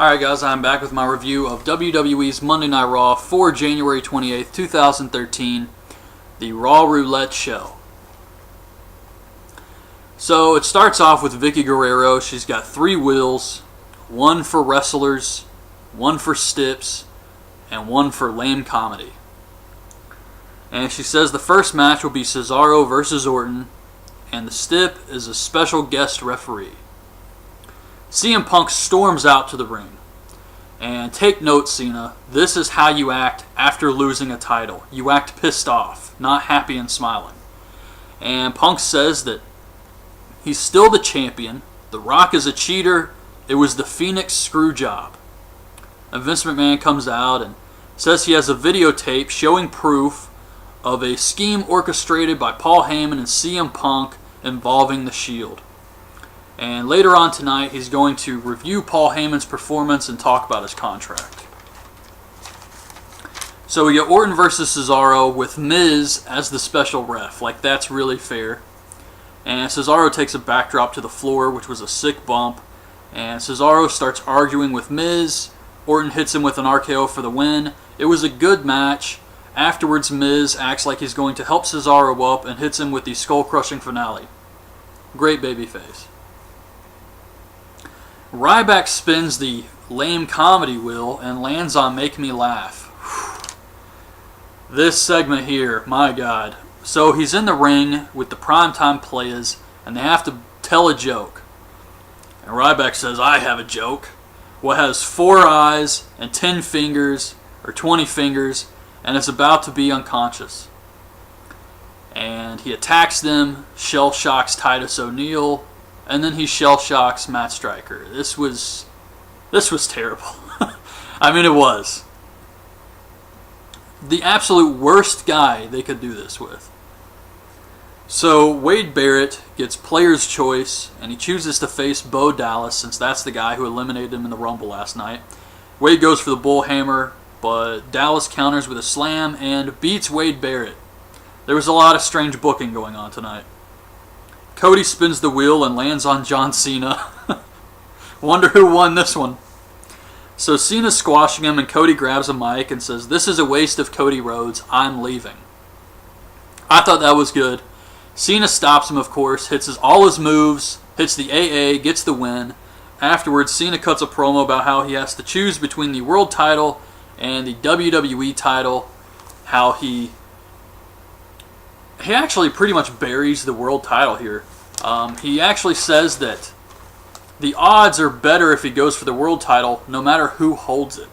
Alright guys, I'm back with my review of WWE's Monday Night Raw for January 28th, 2013, the RAW Roulette show. So it starts off with Vicky Guerrero. She's got 3 wheels, one for wrestlers, one for stips, and one for lame comedy. And she says the first match will be Cesaro versus Orton, and the stip is a special guest referee. CM Punk storms out to the ring. And take note, Cena, this is how you act after losing a title. You act pissed off, not happy and smiling. And Punk says that he's still the champion. The Rock is a cheater. It was the Phoenix screw job. And Vince McMahon comes out and says he has a videotape showing proof of a scheme orchestrated by Paul Heyman and CM Punk involving the Shield. And later on tonight, he's going to review Paul Heyman's performance and talk about his contract. So we get Orton versus Cesaro with Miz as the special ref. Like, that's really fair. And Cesaro takes a backdrop to the floor, which was a sick bump. And Cesaro starts arguing with Miz. Orton hits him with an RKO for the win. It was a good match. Afterwards, Miz acts like he's going to help Cesaro up and hits him with the skull-crushing finale. Great babyface. Ryback spins the lame comedy wheel and lands on Make Me Laugh. This segment here, my God. So he's in the ring with the primetime players and they have to tell a joke. And Ryback says, I have a joke. What has 4 eyes and 10 fingers, or 20 fingers, and is about to be unconscious. And he attacks them, shell shocks Titus O'Neil, and then he shell shocks Matt Striker. This was terrible. I mean, it was. The absolute worst guy they could do this with. So Wade Barrett gets player's choice, and he chooses to face Bo Dallas, since that's the guy who eliminated him in the Rumble last night. Wade goes for the bullhammer, but Dallas counters with a slam and beats Wade Barrett. There was a lot of strange booking going on tonight. Cody spins the wheel and lands on John Cena. Wonder who won this one. So Cena's squashing him and Cody grabs a mic and says, "This is a waste of Cody Rhodes. I'm leaving." I thought that was good. Cena stops him, of course, hits all his moves, hits the AA, gets the win. Afterwards, Cena cuts a promo about how he has to choose between the world title and the WWE title. How he actually pretty much buries the world title here. He actually says that the odds are better if he goes for the world title, no matter who holds it.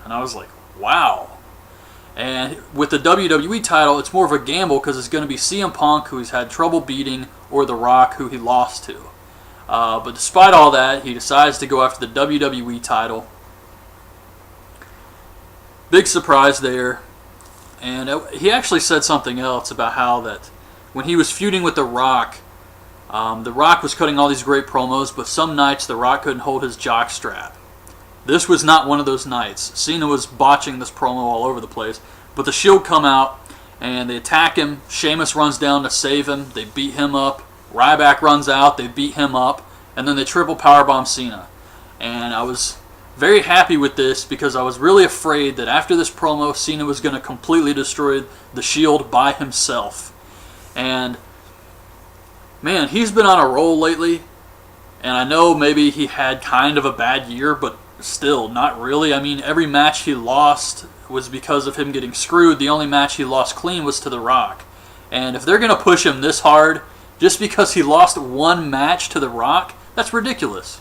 And I was like, wow. And with the WWE title, it's more of a gamble because it's going to be CM Punk, who he's had trouble beating, or The Rock, who he lost to. But despite all that, he decides to go after the WWE title. Big surprise there. And he actually said something else about how that when he was feuding with The Rock was cutting all these great promos, but some nights The Rock couldn't hold his jockstrap. This was not one of those nights. Cena was botching this promo all over the place. But the Shield come out, and they attack him. Sheamus runs down to save him. They beat him up. Ryback runs out. They beat him up. And then they triple powerbomb Cena. And I was very happy with this because I was really afraid that after this promo, Cena was going to completely destroy the Shield by himself. And, man, he's been on a roll lately. And I know maybe he had kind of a bad year, but still, not really. I mean, every match he lost was because of him getting screwed. The only match he lost clean was to The Rock. And if they're going to push him this hard, just because he lost one match to The Rock, that's ridiculous.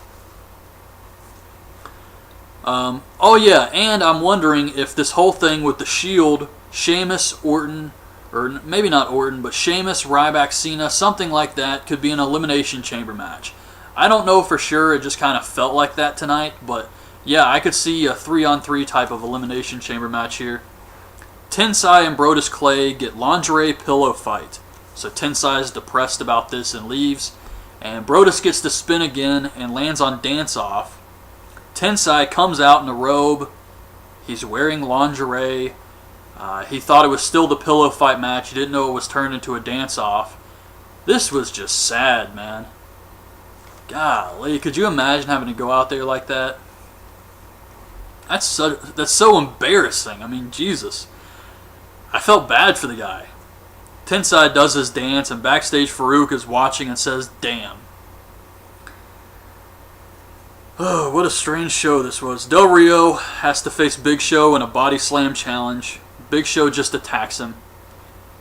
Oh yeah, and I'm wondering if this whole thing with the Shield, Sheamus, Orton, or maybe not Orton, but Sheamus, Ryback, Cena, something like that, could be an Elimination Chamber match. I don't know for sure, it just kind of felt like that tonight, but yeah, I could see a 3-on-3 type of Elimination Chamber match here. Tensai and Brodus Clay get lingerie pillow fight. So Tensai is depressed about this and leaves. And Brodus gets to spin again and lands on Dance Off. Tensai comes out in a robe. He's wearing lingerie. He thought it was still the pillow fight match. He didn't know it was turned into a Dance Off. This was just sad, man. Golly, could you imagine having to go out there like that? That's so embarrassing. I mean, Jesus. I felt bad for the guy. Tensai does his dance, and backstage Farouk is watching and says, "Damn." Oh, what a strange show this was. Del Rio has to face Big Show in a body slam challenge. Big Show just attacks him.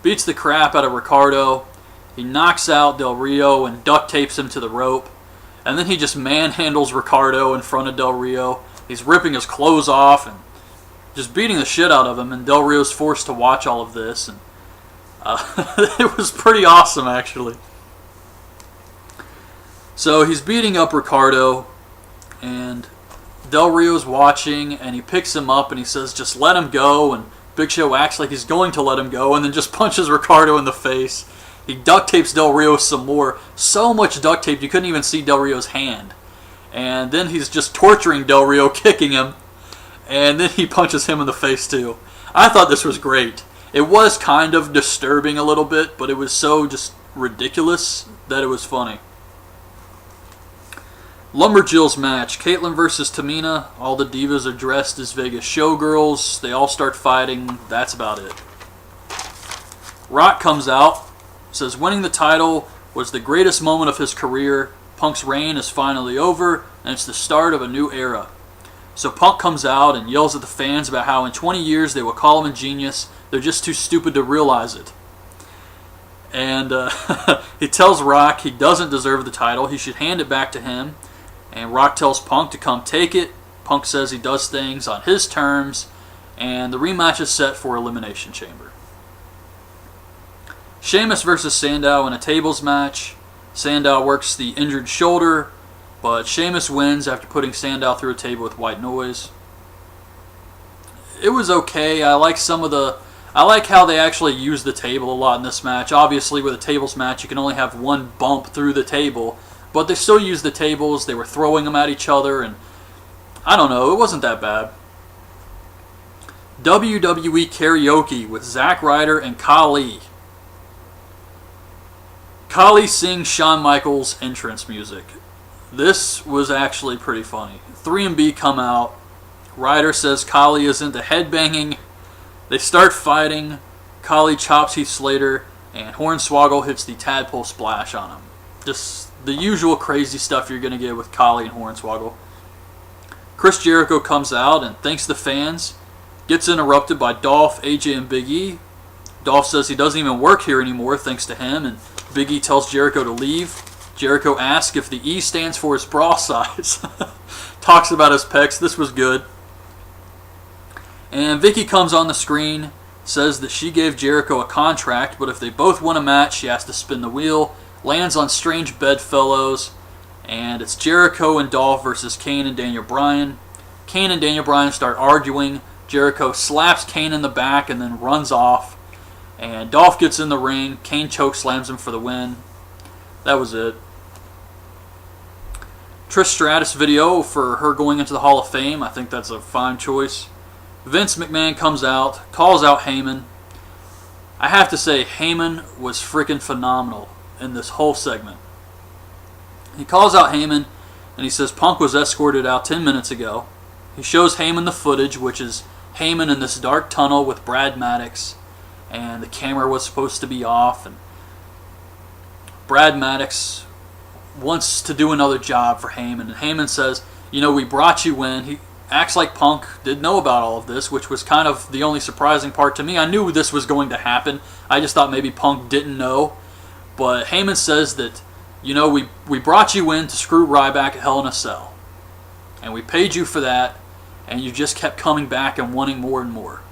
Beats the crap out of Ricardo. He knocks out Del Rio and duct tapes him to the rope. And then he just manhandles Ricardo in front of Del Rio. He's ripping his clothes off and just beating the shit out of him. And Del Rio's forced to watch all of this. And it was pretty awesome, actually. So he's beating up Ricardo. And Del Rio's watching, and he picks him up, and he says, "Just let him go." And Big Show acts like he's going to let him go, and then just punches Ricardo in the face. He duct tapes Del Rio some more. So much duct tape, you couldn't even see Del Rio's hand. And then he's just torturing Del Rio, kicking him, and then he punches him in the face, too. I thought this was great. It was kind of disturbing a little bit, but it was so just ridiculous that it was funny. Lumberjills match. Caitlyn versus Tamina. All the divas are dressed as Vegas showgirls. They all start fighting. That's about it. Rock comes out. Says winning the title was the greatest moment of his career. Punk's reign is finally over, and it's the start of a new era. So Punk comes out and yells at the fans about how in 20 years they will call him a genius. They're just too stupid to realize it. And he tells Rock he doesn't deserve the title. He should hand it back to him. And Rock tells Punk to come take it. Punk says he does things on his terms. And the rematch is set for Elimination Chamber. Sheamus versus Sandow in a tables match. Sandow works the injured shoulder, but Sheamus wins after putting Sandow through a table with white noise. It was okay. I like how they actually use the table a lot in this match. Obviously, with a tables match, you can only have one bump through the table. But they still used the tables. They were throwing them at each other. And I don't know. It wasn't that bad. WWE Karaoke with Zack Ryder and Khali. Khali sings Shawn Michaels' entrance music. This was actually pretty funny. 3MB come out. Ryder says Khali is into headbanging. They start fighting. Khali chops Heath Slater. And Hornswoggle hits the tadpole splash on him. Just the usual crazy stuff you're going to get with Khali and Hornswoggle. Chris Jericho comes out and thanks the fans. Gets interrupted by Dolph, AJ, and Big E. Dolph says he doesn't even work here anymore thanks to him. And Big E tells Jericho to leave. Jericho asks if the E stands for his bra size. Talks about his pecs. This was good. And Vicky comes on the screen. Says that she gave Jericho a contract, but if they both win a match, she has to spin the wheel. Lands on strange bedfellows, and it's Jericho and Dolph versus Kane and Daniel Bryan. Kane and Daniel Bryan start arguing. Jericho slaps Kane in the back and then runs off. And Dolph gets in the ring. Kane chokeslams him for the win. That was it. Trish Stratus video for her going into the Hall of Fame. I think that's a fine choice. Vince McMahon comes out, calls out Heyman. I have to say, Heyman was freaking phenomenal in this whole segment. He calls out Heyman and he says Punk was escorted out 10 minutes ago. He shows Heyman the footage, which is Heyman in this dark tunnel with Brad Maddox, and the camera was supposed to be off, and Brad Maddox wants to do another job for Heyman, and Heyman says, you know, we brought you in. He acts like Punk didn't know about all of this, which was kind of the only surprising part to me. I knew this was going to happen. I just thought maybe Punk didn't know. But Heyman says that, you know, we brought you in to screw Ryback at Hell in a Cell. And we paid you for that, and you just kept coming back and wanting more and more.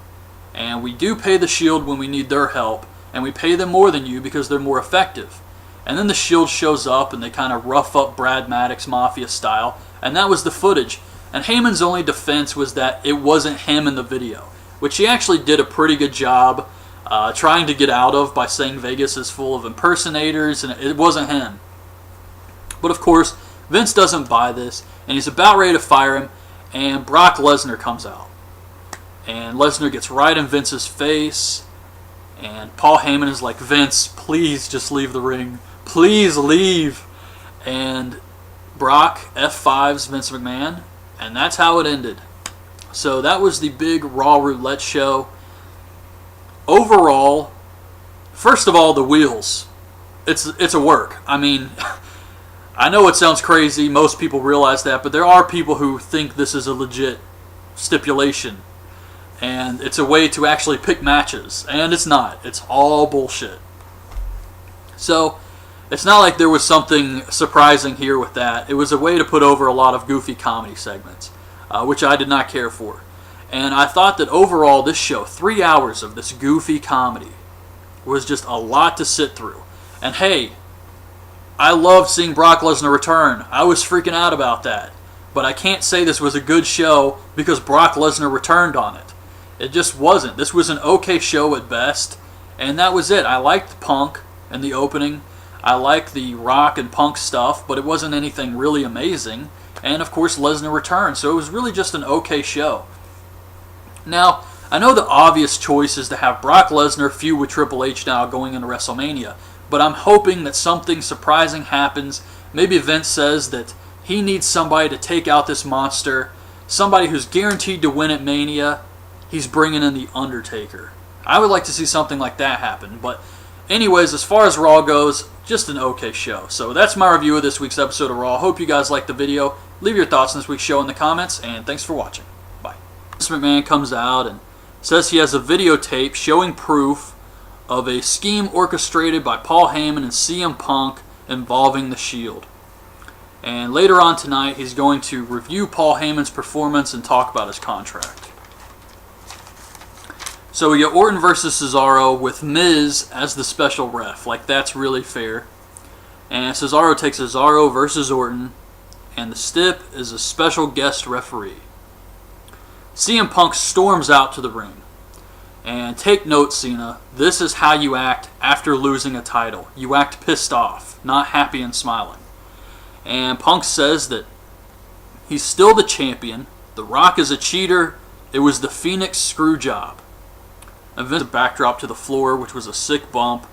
And we do pay the Shield when we need their help, and we pay them more than you because they're more effective. And then the Shield shows up, and they kind of rough up Brad Maddox Mafia style, and that was the footage. And Heyman's only defense was that it wasn't him in the video, which he actually did a pretty good job trying to get out of by saying Vegas is full of impersonators, and it wasn't him. But of course, Vince doesn't buy this, and he's about ready to fire him, and Brock Lesnar comes out. And Lesnar gets right in Vince's face, and Paul Heyman is like, Vince, please just leave the ring. Please leave. And Brock F5s Vince McMahon, and that's how it ended. So that was the big Raw Roulette show. Overall, first of all, the wheels. It's a work. I mean, I know it sounds crazy. Most people realize that, but there are people who think this is a legit stipulation. And it's a way to actually pick matches. And it's not. It's all bullshit. So, it's not like there was something surprising here with that. It was a way to put over a lot of goofy comedy segments, which I did not care for. And I thought that overall this show, 3 hours of this goofy comedy, was just a lot to sit through. And hey, I loved seeing Brock Lesnar return. I was freaking out about that. But I can't say this was a good show because Brock Lesnar returned on it. It just wasn't. This was an okay show at best. And that was it. I liked Punk in the opening. I liked the Rock and Punk stuff, but it wasn't anything really amazing. And of course Lesnar returned. So it was really just an okay show. Now, I know the obvious choice is to have Brock Lesnar feud with Triple H now going into WrestleMania. But I'm hoping that something surprising happens. Maybe Vince says that he needs somebody to take out this monster. Somebody who's guaranteed to win at Mania. He's bringing in The Undertaker. I would like to see something like that happen. But anyways, as far as Raw goes, just an okay show. So that's my review of this week's episode of Raw. Hope you guys liked the video. Leave your thoughts on this week's show in the comments. And thanks for watching. Bye. Vince McMahon comes out and says he has a videotape showing proof of a scheme orchestrated by Paul Heyman and CM Punk involving the Shield. And later on tonight, he's going to review Paul Heyman's performance and talk about his contract. So we get Orton versus Cesaro with Miz as the special ref. Like, that's really fair. And Cesaro takes Cesaro versus Orton, and the stip is a special guest referee. CM Punk storms out to the ring. And take note, Cena, this is how you act after losing a title. You act pissed off, not happy and smiling. And Punk says that he's still the champion. The Rock is a cheater. It was the Phoenix screw job. And Vince a backdrop to the floor, which was a sick bump.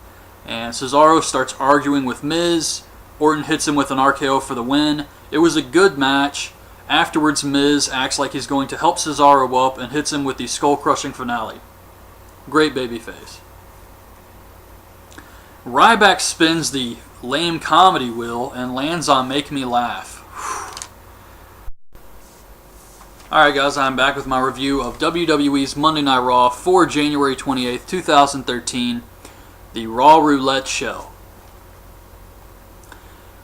And Cesaro starts arguing with Miz. Orton hits him with an RKO for the win. It was a good match. Afterwards, Miz acts like he's going to help Cesaro up and hits him with the skull-crushing finale. Great babyface. Ryback spins the lame comedy wheel and lands on Make Me Laugh. Alright guys, I'm back with my review of WWE's Monday Night Raw for January 28th, 2013, the Raw Roulette show.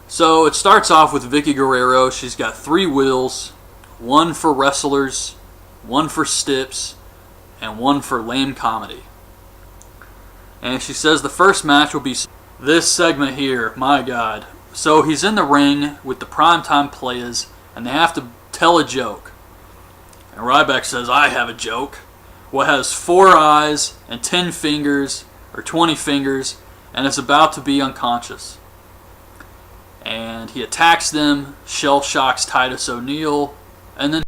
So it starts off with Vicky Guerrero. She's got 3 wheels, one for wrestlers, one for stips, and one for lame comedy. And she says the first match will be this segment here. My God. So he's in the ring with the primetime players, and they have to tell a joke. And Ryback says, I have a joke. What has 4 eyes and 10 fingers, or 20 fingers, and is about to be unconscious. And he attacks them, shell shocks Titus O'Neil, and then